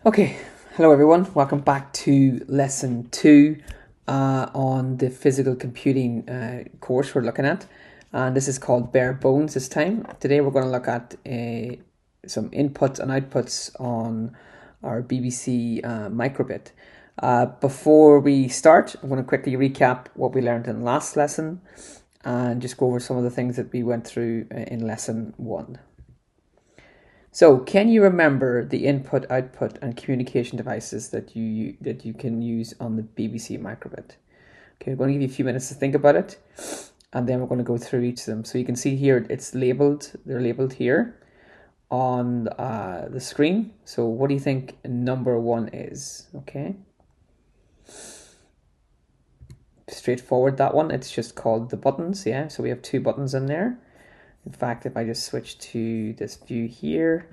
Okay, hello everyone. Welcome back to lesson 2 on the physical computing course we're looking at. And this is called bare bones this time. Today we're going to look at some inputs and outputs on our BBC microbit. Before we start, I'm going to quickly recap what we learned in last lesson and just go over some of the things that we went through in lesson 1. So, can you remember the input, output, and communication devices that you can use on the BBC microbit? Okay, I'm going to give you a few minutes to think about it, and then we're going to go through each of them. So you can see here it's labeled. They're labeled here on the screen. So what do you think number 1 is? Okay, straightforward that one. It's just called the buttons. Yeah, so we have 2 buttons in there. In fact, if I just switch to this view here,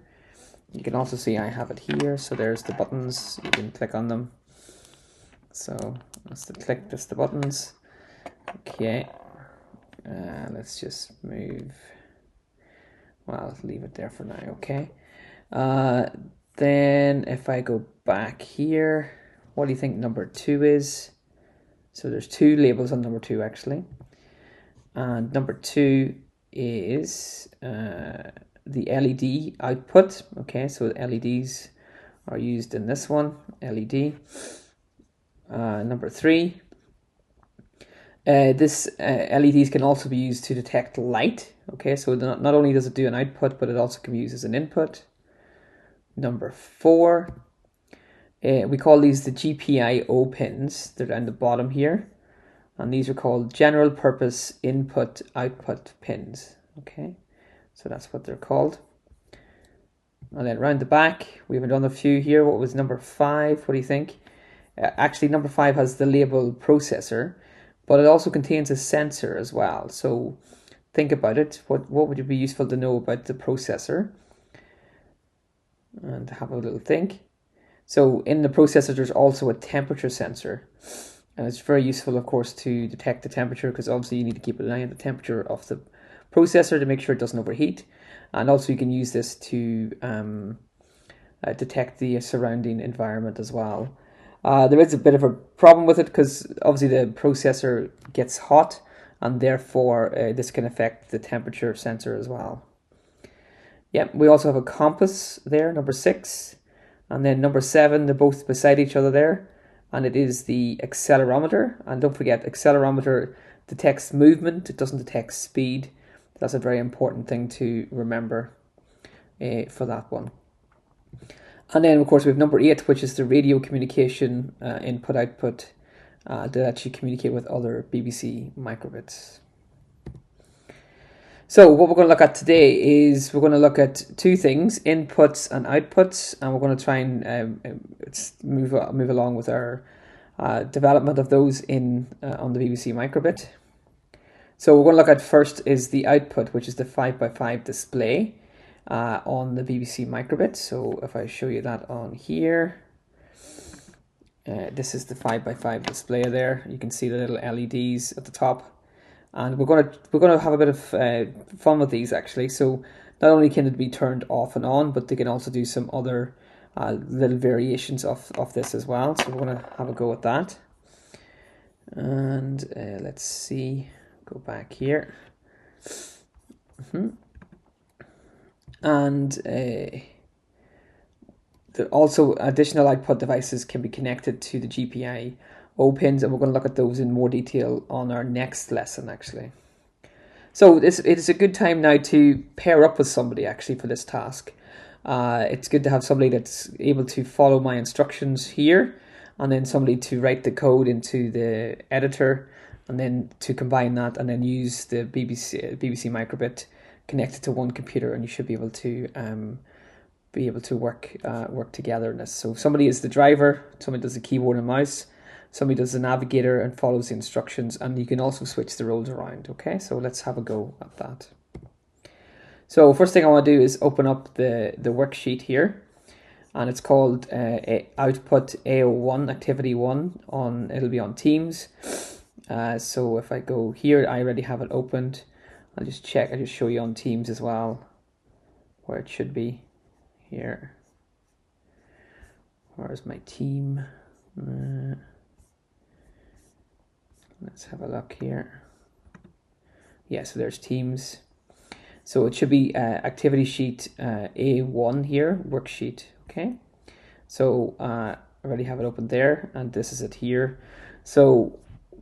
you can also see I have it here. So there's the buttons. You can click on them. So that's the click, that's the buttons. Okay. Let's just move. Well, let's leave it there for now. Okay. Then if I go back here, what do you think number 2 is? So there's 2 labels on number 2 actually. And number 2 is the LED output. Okay, so LEDs are used in this one, LED. Number 3, this LEDs can also be used to detect light. Okay, so not only does it do an output, but it also can be used as an input. Number 4, we call these the GPIO pins. They're down the bottom here. And these are called general purpose input output pins. Okay, so that's what they're called. And then around the back, we have another few here. What was number 5? What do you think? Actually, number 5 has the label processor, but it also contains a sensor as well. So think about it. What would it be useful to know about the processor? And have a little think. So in the processor, there's also a temperature sensor. And it's very useful, of course, to detect the temperature, because obviously you need to keep an eye on the temperature of the processor to make sure it doesn't overheat. And also you can use this to detect the surrounding environment as well. There is a bit of a problem with it because obviously the processor gets hot, and therefore this can affect the temperature sensor as well. Yep, we also have a compass there, number 6. And then number 7, they're both beside each other there. And it is the accelerometer. And don't forget, accelerometer detects movement, it doesn't detect speed. That's a very important thing to remember for that one. And then, of course, we have number 8, which is the radio communication input-output that actually communicate with other BBC microbits. So what we're going to look at today is we're going to look at 2 things, inputs and outputs, and we're going to try and move along with our development of those on the BBC microbit. So we're going to look at first is the output, which is the 5x5 display on the BBC microbit. So if I show you that on here, this is the 5x5 display there. You can see the little LEDs at the top. And we're going to have a bit of fun with these actually. So not only can it be turned off and on, but they can also do some other little variations of this as well. So we're going to have a go at that. And let's see, go back here. And also additional output devices can be connected to the GPIO pins, and we're going to look at those in more detail on our next lesson actually. So it is a good time now to pair up with somebody actually for this task. It's good to have somebody that's able to follow my instructions here, and then somebody to write the code into the editor, and then to combine that and then use the BBC microbit connected to one computer, and you should be able to work together in this. So somebody is the driver, somebody does the keyboard and mouse, somebody does the navigator and follows the instructions, and you can also switch the roles around. Okay, so let's have a go at that. So first thing I want to do is open up the worksheet here, and it's called Output AO1 Activity 1 it'll be on Teams. So if I go here, I already have it opened. I'll just check, I'll just show you on Teams as well where it should be here. Where's my team? Let's have a look here. Yeah, so there's teams. So it should be activity sheet A1 here, worksheet. Okay. So I already have it open there, and this is it here. So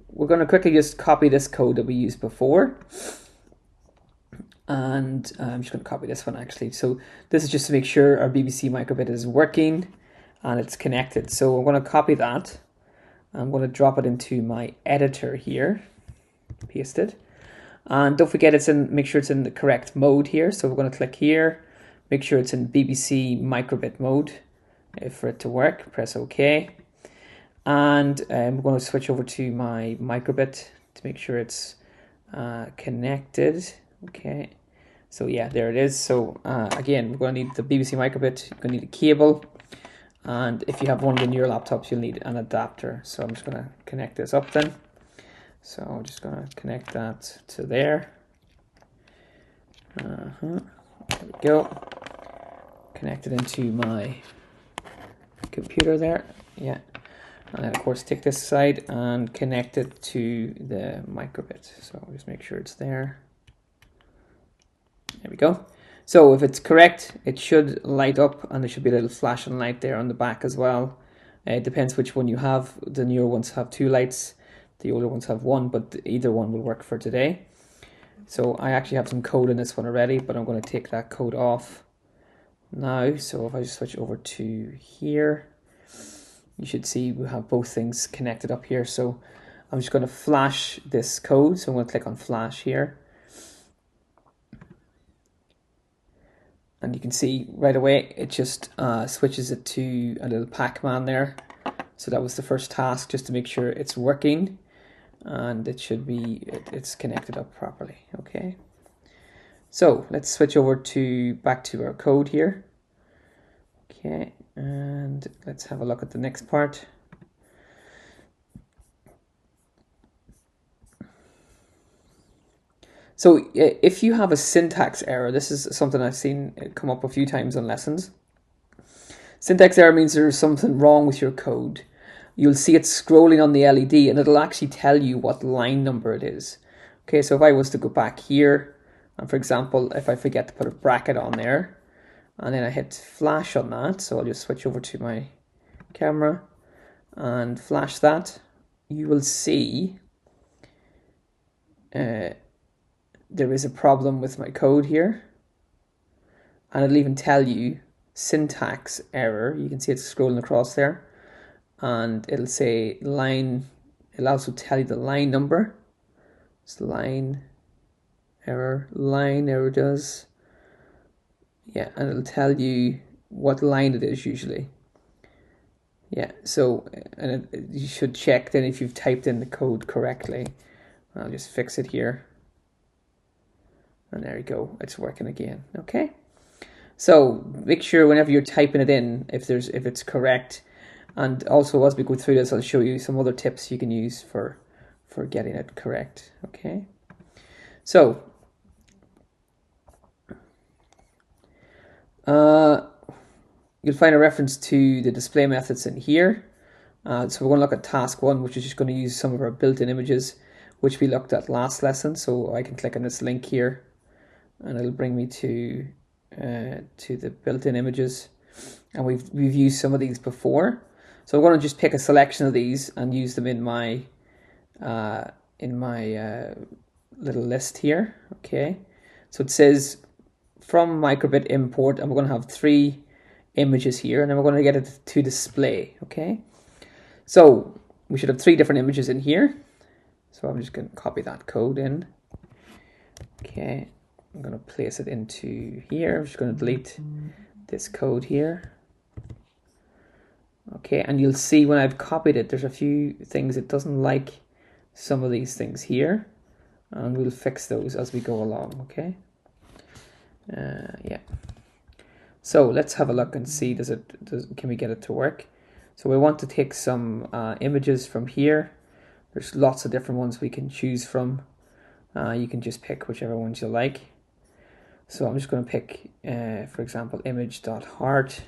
we're going to quickly just copy this code that we used before. And I'm just going to copy this one actually. So this is just to make sure our BBC microbit is working and it's connected. So I'm going to copy that. I'm going to drop it into my editor here. Paste it. And don't forget make sure it's in the correct mode here. So we're going to click here, make sure it's in BBC microbit mode for it to work. Press OK. And we're going to switch over to my microbit to make sure it's connected. Okay. So yeah, there it is. So again, we're going to need the BBC microbit. You're going to need a cable. And if you have one in your laptops, you'll need an adapter. So I'm just going to connect this up then. So I'm just going to connect that to there. There we go. Connect it into my computer there. Yeah. And then of course take this side and connect it to the microbit. So I'll just make sure it's there. There we go. So if it's correct, it should light up and there should be a little flashing light there on the back as well. It depends which one you have. The newer ones have 2 lights. The older ones have 1, but either one will work for today. So I actually have some code in this one already, but I'm going to take that code off now. So if I just switch over to here, you should see we have both things connected up here. So I'm just going to flash this code. So I'm going to click on flash here. And you can see right away, it just switches it to a little Pac-Man there. So that was the first task, just to make sure it's working. And it should be, it's connected up properly. Okay. So let's switch over back to our code here. Okay. And let's have a look at the next part. So if you have a syntax error, this is something I've seen come up a few times in lessons. Syntax error means there's something wrong with your code. You'll see it scrolling on the LED and it'll actually tell you what line number it is. Okay, so if I was to go back here, and for example, if I forget to put a bracket on there, and then I hit flash on that, so I'll just switch over to my camera and flash that, you will see there is a problem with my code here, and it'll even tell you syntax error. You can see it's scrolling across there, and it'll say line. It'll also tell you the line number. It's line error does. Yeah, and it'll tell you what line it is usually. Yeah, so and you should check then if you've typed in the code correctly. I'll just fix it here. And there you go, it's working again. Okay. So make sure whenever you're typing it in, if it's correct. And also as we go through this, I'll show you some other tips you can use for getting it correct. Okay. So you'll find a reference to the display methods in here. So we're going to look at task 1, which is just going to use some of our built-in images, which we looked at last lesson. So I can click on this link here, and it'll bring me to the built-in images, and we've used some of these before. So I'm going to just pick a selection of these and use them in my little list here. Okay, so it says from microbit import, and we're going to have 3 images here, and then we're going to get it to display. Okay, so we should have 3 different images in here. So I'm just going to copy that code in. Okay, I'm going to place it into here. I'm just going to delete this code here. Okay, and you'll see when I've copied it, there's a few things it doesn't like, some of these things here, and we'll fix those as we go along. Okay. Yeah. So let's have a look and see can we get it to work. So we want to take some images from here. There's lots of different ones we can choose from. You can just pick whichever ones you like. So I'm just going to pick, for example, image.heart.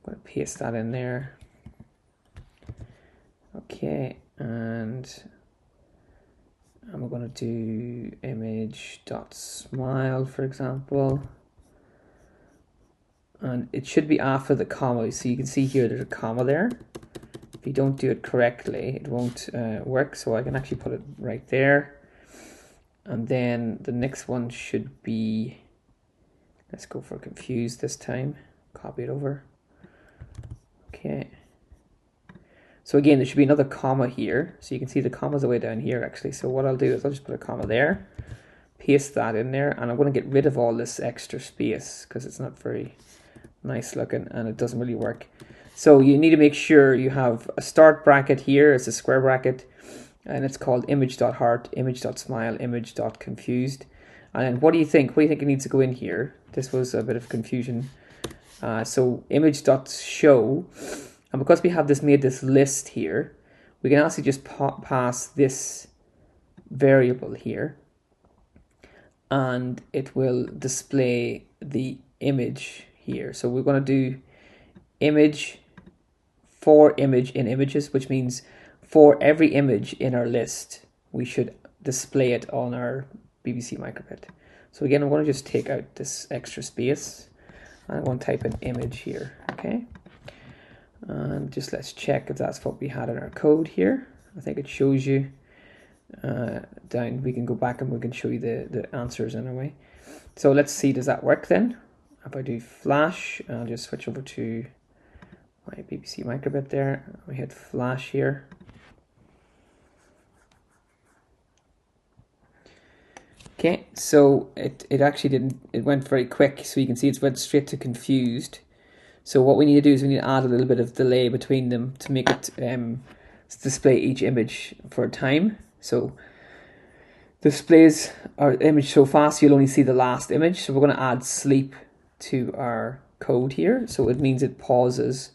I'm going to paste that in there. Okay, and we're going to do image.smile, for example. And it should be after the comma. So you can see here there's a comma there. If you don't do it correctly, it won't work. So I can actually put it right there. And then the next one should be, let's go for confused this time. Copy it over. Okay. So again, there should be another comma here. So you can see the comma's way down here actually. So what I'll do is I'll just put a comma there, paste that in there, and I'm going to get rid of all this extra space because it's not very nice looking and it doesn't really work. So you need to make sure you have a start bracket here. It's a square bracket and it's called image.heart, image.smile, image.confused. And then what do you think? What do you think it needs to go in here? This was a bit of confusion. So image.show, and because we have made this list here, we can actually just pass this variable here and it will display the image here. So we're going to do image for image in images, which means for every image in our list, we should display it on our BBC microbit. So again, I'm going to just take out this extra space and I'm going to type an image here, okay? And just let's check if that's what we had in our code here. I think it shows you down. We can go back and we can show you the answers anyway. So let's see, does that work then? If I do flash, I'll just switch over to my BBC microbit there. We hit flash here. Okay, so it actually didn't, it went very quick. So you can see it's went straight to confused. So what we need to do is we need to add a little bit of delay between them to make it display each image for a time. So displays our image so fast you'll only see the last image. So we're going to add sleep to our code here. So it means it pauses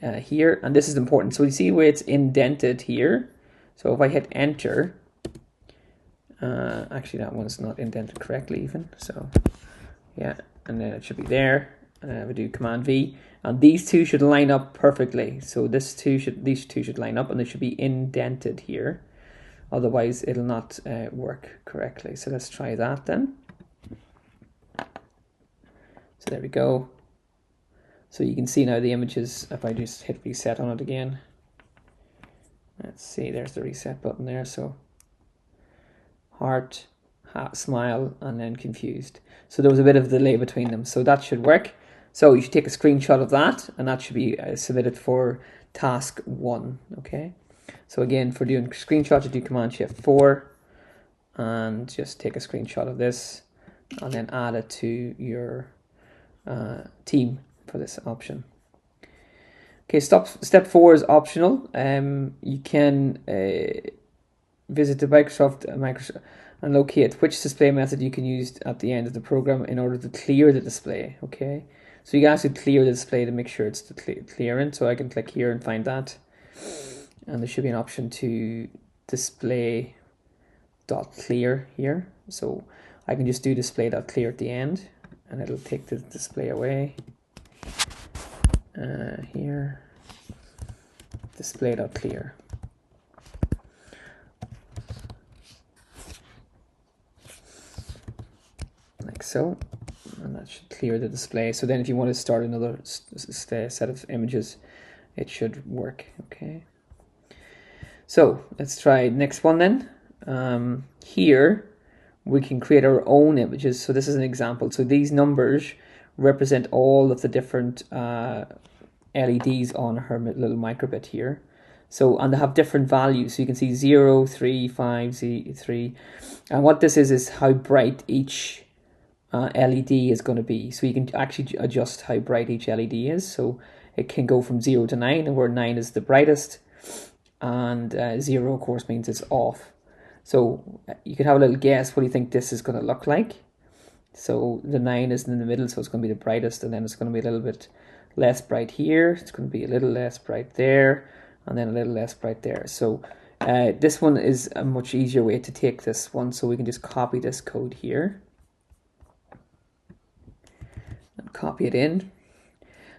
here, and this is important. So you see where it's indented here. So if I hit enter, actually that one's not indented correctly even. So yeah, and then it should be there. We do Command V, and these two should line up perfectly. So these two should line up, and they should be indented here. Otherwise, it'll not work correctly. So let's try that then. So there we go. So you can see now the images, if I just hit reset on it again. Let's see, there's the reset button there. So heart, smile, and then confused. So there was a bit of delay between them. So that should work. So you should take a screenshot of that, and that should be submitted for task 1. Okay. So again, for doing screenshots, you do Command Shift 4, and just take a screenshot of this, and then add it to your team for this option. Okay, step 4 is optional. You can visit the Microsoft and locate which display method you can use at the end of the program in order to clear the display. Okay, so you can actually clear the display to make sure it's clearing. So I can click here and find that, and there should be an option to display .clear here. So I can just do display.clear at the end, and it'll take the display away. Here, display.clear. Like so, and that should clear the display. So then if you want to start another set of images, it should work. Okay, so let's try next one then. Here we can create our own images. So this is an example. So these numbers represent all of the different LEDs on her little microbit here. So, and they have different values. So you can see 0, 3, 5, 3. And what this is how bright each LED is going to be. So you can actually adjust how bright each LED is. So it can go from 0 to 9, and where 9 is the brightest, and 0 of course means it's off. So you can have a little guess what do you think this is going to look like. So the 9 is in the middle, so it's going to be the brightest, and then it's going to be a little bit less bright here. It's going to be a little less bright there, and then a little less bright there. So this one is a much easier way to take this one. So we can just copy this code here and copy it in.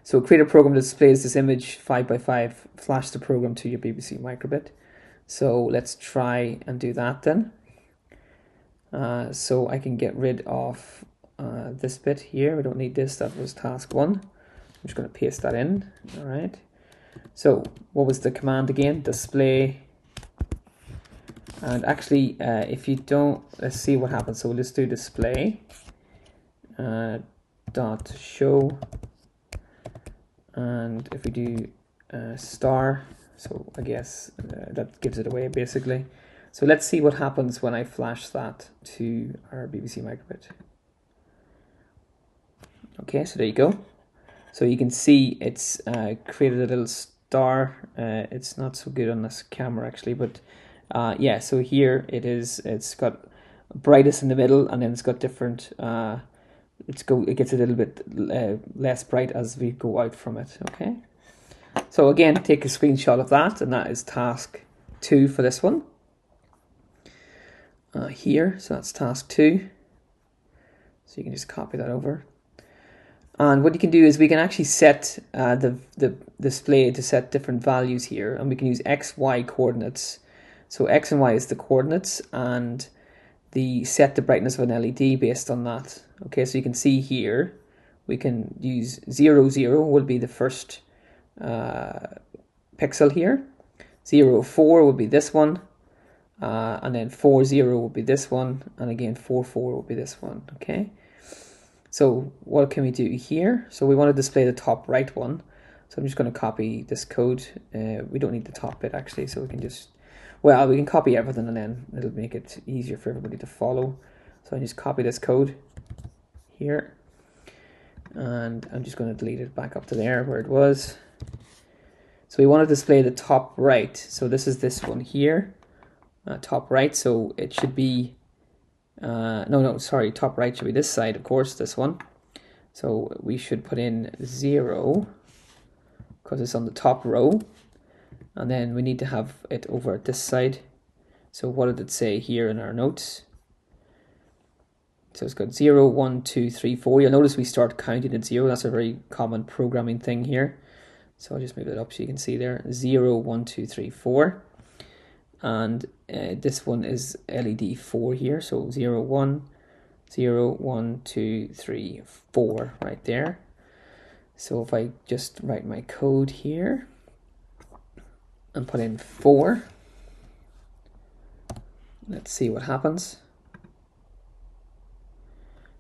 So create a program that displays this image 5x5, flash the program to your BBC microbit. So let's try and do that then. So I can get rid of this bit here. We don't need this, that was task 1. I'm just going to paste that in. All right. So what was the command again? Display. And actually, if you don't, let's see what happens. So we'll just do display dot show. And if we do star, so I guess that gives it away basically. So let's see what happens when I flash that to our BBC microbit. Okay, so there you go. So you can see it's created a little star. It's not so good on this camera actually, but yeah, so here it is. It's got brightest in the middle, and then it's got different it gets a little bit less bright as we go out from it. Okay, so again, take a screenshot of that, and that is task 2 for this one here. So that's task 2, so you can just copy that over. And what you can do is we can actually set the display to set different values here, and we can use x, y coordinates. So x and y is the coordinates, and set the brightness of an LED based on that. Okay, so you can see here we can use 0, 0 will be the first pixel here. 0, 4 will be this one, and then 4, 0 will be this one, and again 4, 4 will be this one. Okay, so what can we do here? So we want to display the top right one. So I'm just going to copy this code. We don't need the top bit actually, so we can just, well, we can copy everything and then it'll make it easier for everybody to follow. So I just copy this code here, and I'm just going to delete it back up to there where it was. So we want to display the top right. So this is this one here, top right. So it should be, top right should be this side, of course, this one. So we should put in 0 because it's on the top row. And then we need to have it over at this side. So what did it say here in our notes? So it's got 0, 1, 2, 3, 4. You'll notice we start counting at 0. That's a very common programming thing here. So I'll just move it up so you can see there. 0, 1, 2, 3, 4. And this one is LED 4 here. So 0, 1, 0, 1, 2, 3, 4 right there. So if I just write my code here and put in 4. Let's see what happens.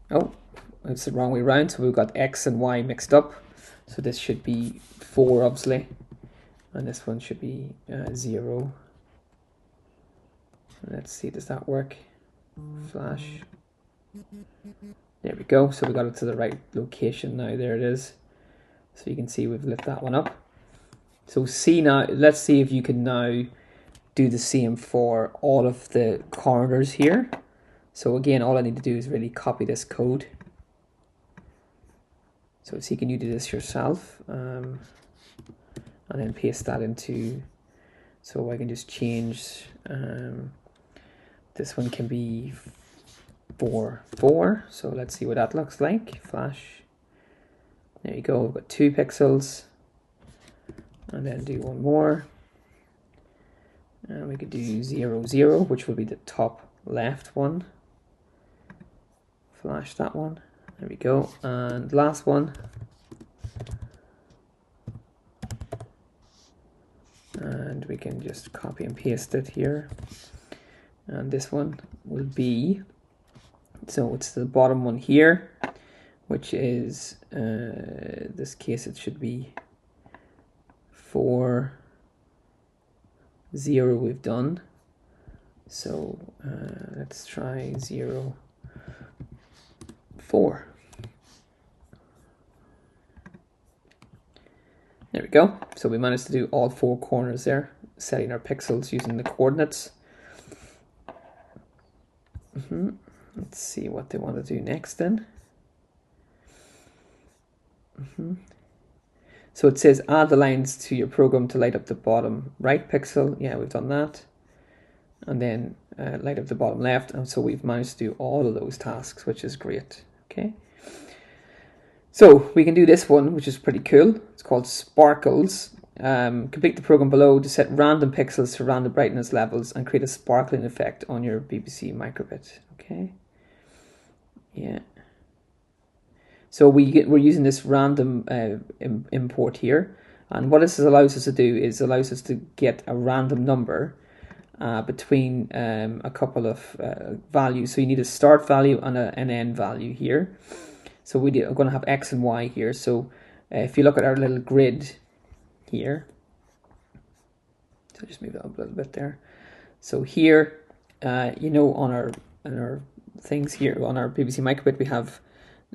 Oh, it's the wrong way around. So we've got X and Y mixed up. So this should be 4, obviously. And this one should be 0. Let's see, does that work? Flash. There we go. So we got it to the right location now. There it is. So you can see we've lit that one up. So see now, let's see if you can now do the same for all of the corners here. So again, all I need to do is really copy this code. So see, can you do this yourself? And then paste that into, so I can just change, this one can be 4, 4. So let's see what that looks like. Flash. There you go, we've got 2 pixels. And then do one more. And we could do 0, 0, which will be the top left one. Flash that one. There we go. And last one. And we can just copy and paste it here. And this one will be, so it's the bottom one here, which is, this case it should be 4, 0 we've done. So let's try 0, 4. There we go. So we managed to do all 4 corners there, setting our pixels using the coordinates. Let's see what they want to do next then. So it says add the lines to your program to light up the bottom right pixel. Yeah, we've done that. And then light up the bottom left. And so we've managed to do all of those tasks, which is great. Okay. So we can do this one, which is pretty cool. It's called Sparkles. Complete the program below to set random pixels to random brightness levels and create a sparkling effect on your BBC microbit. Okay. Yeah. So we're using this random import here, and what this allows us to do is allows us to get a random number between a couple of values. So you need a start value and an end value here. So we're going to have X and Y here. So if you look at our little grid here, so just move it up a little bit there. So here, on our things here on our BBC microbit, we have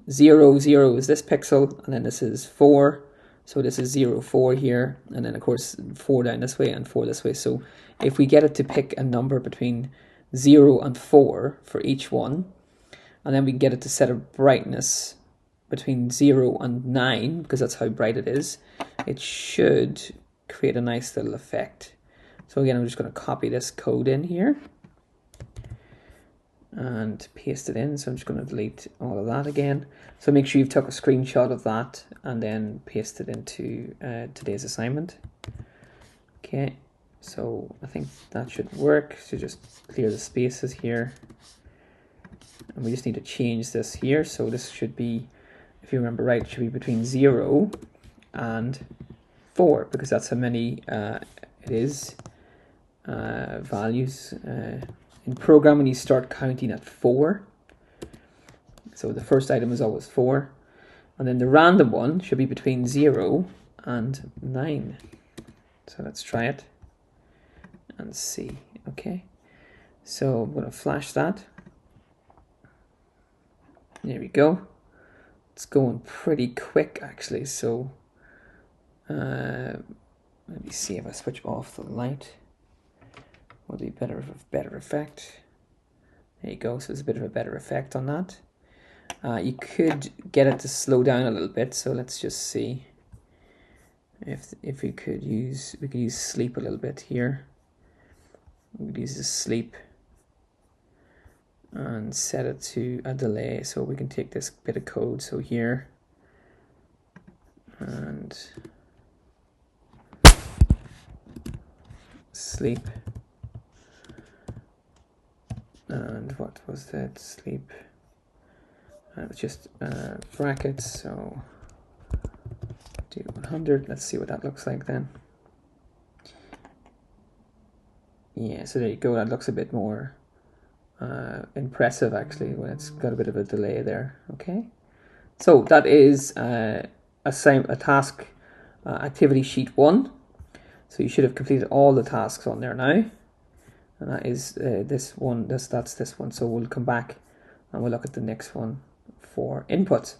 0, 0 is this pixel, and then this is 4. So this is 0, 4 here, and then of course 4 down this way and 4 this way. So if we get it to pick a number between 0 and 4 for each one, and then we can get it to set a brightness between 0 and 9, because that's how bright it is, it should create a nice little effect. So again, I'm just going to copy this code in here and paste it in. So I'm just going to delete all of that again. So make sure you've took a screenshot of that and then paste it into today's assignment. Okay, so I think that should work. So just clear the spaces here. And we just need to change this here. So this should be, if you remember right, it should be between 0 and 4, because that's how many it is. Values in programming, you start counting at 4. So the first item is always 4, and then the random one should be between 0 and 9. So let's try it and see. Okay, so I'm going to flash that. There we go. It's going pretty quick actually. So let me see if I switch off the light. Will be better effect. There you go. So there's a bit of a better effect on that. You could get it to slow down a little bit. So let's just see if we could use sleep a little bit here. We could use the sleep and set it to a delay. So we can take this bit of code. So here and sleep. And what was that? Sleep. It's just brackets. So do 100. Let's see what that looks like then. Yeah, so there you go. That looks a bit more impressive actually when it's got a bit of a delay there. Okay, so that is a task activity sheet 1. So you should have completed all the tasks on there now. And that is this one. That's this one. So we'll come back and we'll look at the next one for input.